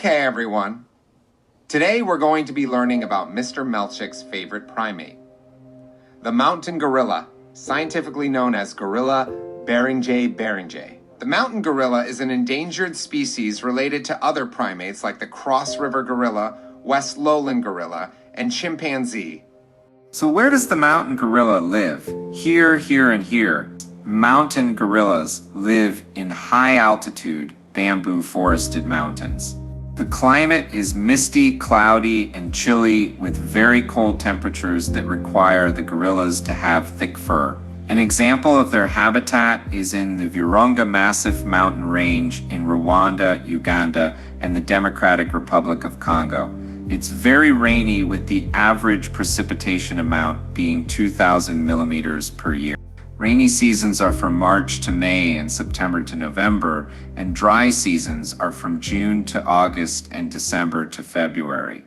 Okay, everyone. Today we're going to be learning about Mr. Melcic's favorite primate, the mountain gorilla, scientifically known as Gorilla beringei. The mountain gorilla is an endangered species related to other primates like the Cross River gorilla, West Lowland gorilla, and chimpanzee. So where does the mountain gorilla live? Here, and here. Mountain gorillas live in high-altitude, bamboo forested mountains. The climate is misty, cloudy, and chilly with very cold temperatures that require the gorillas to have thick fur. An example of their habitat is in the Virunga Massif mountain range in Rwanda, Uganda, and the Democratic Republic of Congo. It's very rainy with the average precipitation amount being 2,000 millimeters per year. Rainy seasons are from March to May and September to November, and dry seasons are from June to August and December to February.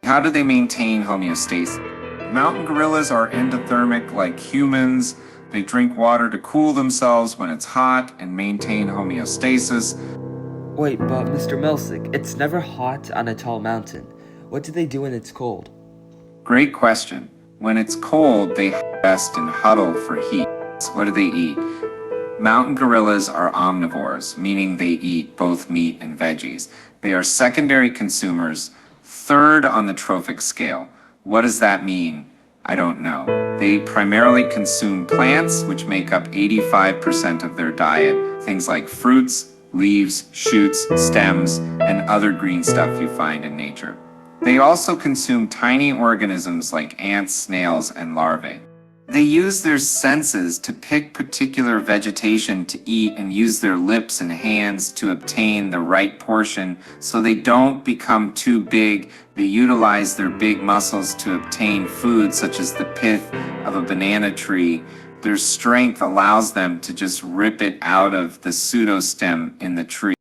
How do they maintain homeostasis? Mountain gorillas are endothermic like humans. They drink water to cool themselves when it's hot and maintain homeostasis. Wait, but Mr. Melcic, it's never hot on a tall mountain. What do they do when it's cold? Great question. When it's cold, they rest and huddle for heat. What do they eat? Mountain gorillas are omnivores, meaning they eat both meat and veggies. They are secondary consumers, third on the trophic scale. What does that mean? I don't know. They primarily consume plants, which make up 85% of their diet. Things like fruits, leaves, shoots, stems, and other green stuff you find in nature. They also consume tiny organisms like ants, snails, and larvae. They use their senses to pick particular vegetation to eat and use their lips and hands to obtain the right portion so they don't become too big. They utilize their big muscles to obtain food such as the pith of a banana tree. Their strength allows them to just rip it out of the pseudostem in the tree.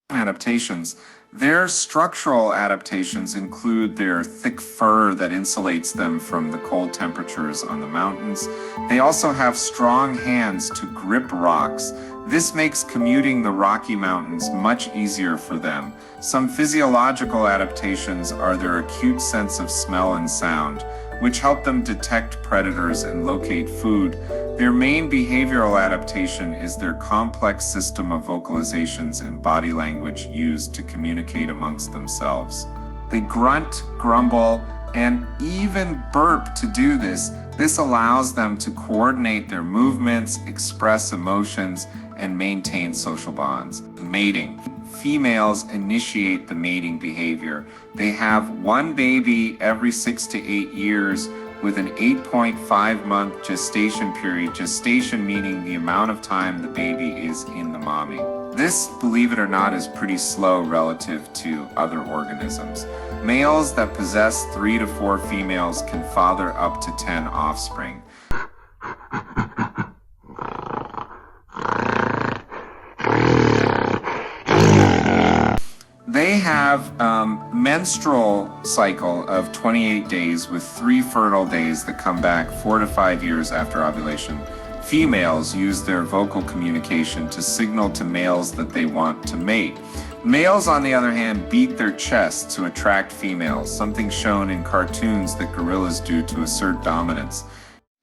Adaptations. Their structural adaptations include their thick fur that insulates them from the cold temperatures on the mountains. They also have strong hands to grip rocks. This makes commuting the Rocky Mountains much easier for them. Some physiological adaptations are their acute sense of smell and sound, which help them detect predators and locate food. Their main behavioral adaptation is their complex system of vocalizations and body language used to communicate amongst themselves. They grunt, grumble, and even burp to do this. This allows them to coordinate their movements, express emotions, and maintain social bonds. Mating. Females initiate the mating behavior. They have one baby every 6 to 8 years with an 8.5-month gestation period. Gestation meaning the amount of time the baby is in the mommy. This, believe it or not, is pretty slow relative to other organisms. Males that possess 3 to 4 females can father up to 10 offspring. They have menstrual cycle of 28 days with 3 fertile days that come back 4 to 5 years after ovulation. Females use their vocal communication to signal to males that they want to mate. Males, on the other hand, beat their chests to attract females, something shown in cartoons that gorillas do to assert dominance.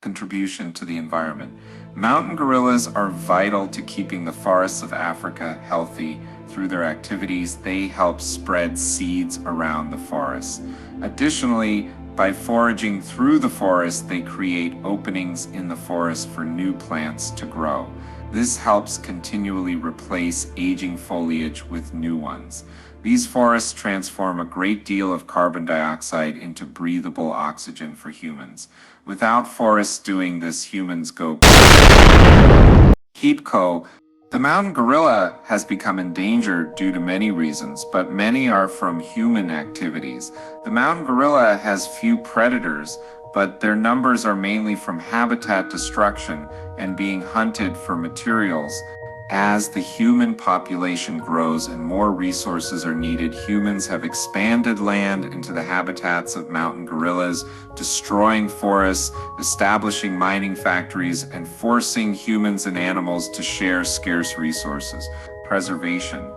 Contribution to the environment. Mountain gorillas are vital to keeping the forests of Africa healthy. Through their activities, they help spread seeds around the forest. Additionally, by foraging through the forest, they create openings in the forest for new plants to grow. This helps continually replace aging foliage with new ones. These forests transform a great deal of carbon dioxide into breathable oxygen for humans. Without forests doing this, humans go heat-co. The mountain gorilla has become endangered due to many reasons, but many are from human activities. The mountain gorilla has few predators, but their numbers are mainly from habitat destruction and being hunted for materials. As the human population grows and more resources are needed, humans have expanded land into the habitats of mountain gorillas, destroying forests, establishing mining factories, and forcing humans and animals to share scarce resources. Preservation.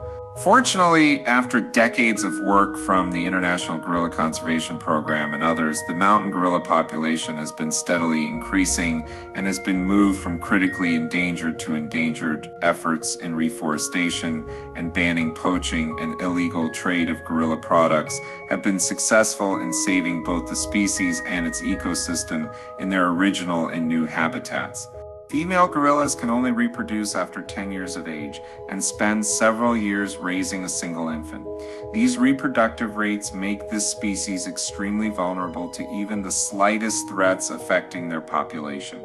Fortunately, after decades of work from the International Gorilla Conservation Program and others, the mountain gorilla population has been steadily increasing and has been moved from critically endangered to endangered. Efforts in reforestation and banning poaching and illegal trade of gorilla products have been successful in saving both the species and its ecosystem in their original and new habitats. Female gorillas can only reproduce after 10 years of age and spend several years raising a single infant. These reproductive rates make this species extremely vulnerable to even the slightest threats affecting their population.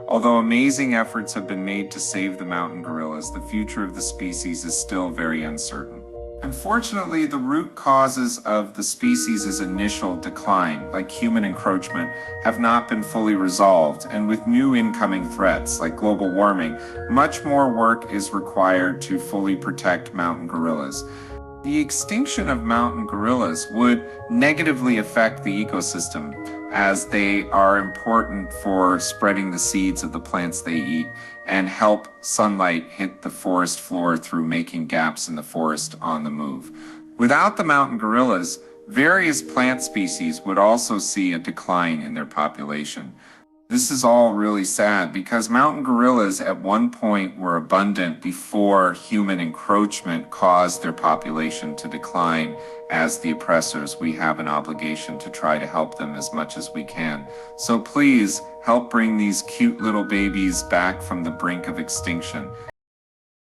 Although amazing efforts have been made to save the mountain gorillas, the future of the species is still very uncertain. Unfortunately, the root causes of the species' initial decline, like human encroachment, have not been fully resolved, and with new incoming threats, like global warming, much more work is required to fully protect mountain gorillas. The extinction of mountain gorillas would negatively affect the ecosystem, as they are important for spreading the seeds of the plants they eat and help sunlight hit the forest floor through making gaps in the forest on the move. Without the mountain gorillas, various plant species would also see a decline in their population. This is all really sad because mountain gorillas at one point were abundant before human encroachment caused their population to decline. As the oppressors, we have an obligation to try to help them as much as we can. So please help bring these cute little babies back from the brink of extinction.